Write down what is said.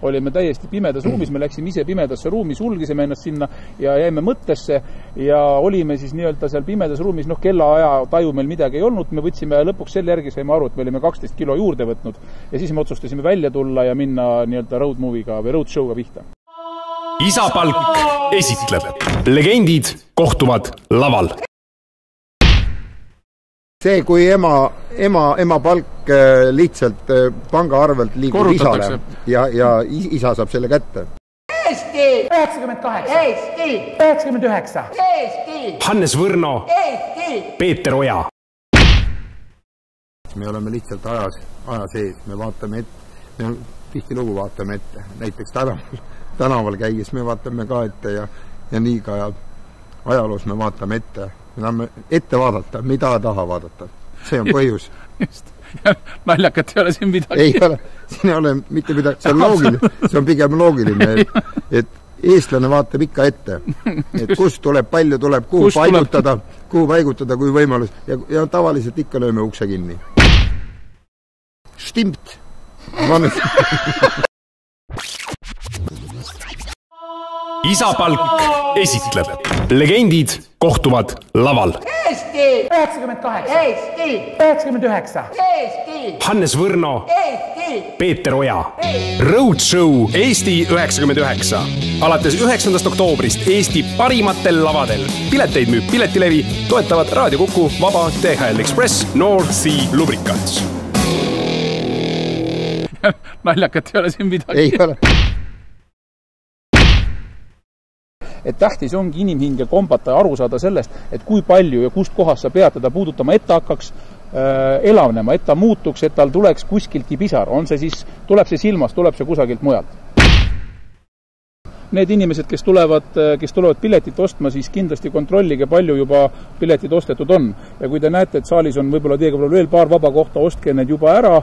olime täiesti pimedas ruumis, me läksime ise pimedasse ruumi, sulgisime ennast sinna ja jäime mõttesse ja olime siis nii-öelda seal pimedas ruumis, kellaaja taju meil midagi ei olnud, me võtsime lõpuks selle järgi, saime aru, et me olime 12 kilo juurde võtnud ja siis me otsustasime välja tulla ja minna nii-öelda road movie'ga või road show'ga pihta. Isapalk esitleb. Legendid kohtuvad laval. See, kui ema palk lihtsalt pangaarvelt liigub isale ja isa saab selle kätte. Eesti! 98! Eesti! 99! Eesti! Hannes Võrno! Eesti! Peeter Oja! Me oleme lihtsalt aja sees, me vaatame ette, me tihti lugu vaatame ette, näiteks tänaval käies me vaatame ka ette ja nii ka ajaloos me vaatame ette. Me tahame ette vaadata, mida taha vaadata. See on põhjus. Just. Naljakat ei ole siin midagi. Ei ole, siin ei ole mitte midagi, see on loogiline, see on pigem loogiline, et eestlane vaatab ikka ette, et kust tuleb, palju tuleb, kuhu paigutada, kui võimalus ja tavaliselt ikka lööme ukse kinni. Stimmt! Isapalk esitleb. Legendid kohtuvad laval. Eesti! 98! Eesti! 99! Eesti! Hannes Võrno! Eesti! Peeter Oja! Roadshow Eesti 99. Alates 9. oktoobrist Eesti parimatel lavadel. Pileteid müüb Piletilevi, toetavad Raadio Kuku, Vaba, DHL Express, North Sea Lubricants. Naljakat ei ole siin midagi. Ei ole. Et tähtis ongi inimhinge kombata ja aru saada sellest, et kui palju ja kust kohast sa pead teda puudutama, et ta hakkaks elavnema, et ta muutuks, et tal tuleks kuskiltki pisar. On see siis, tuleb see silmast, tuleb see kusagilt mujalt. Need inimesed, kes tulevad piletit ostma, siis kindlasti kontrollige, palju juba piletid ostetud on. Ja kui te näete, et saalis on võib-olla teiega veel paar vaba kohta, ostke need juba ära.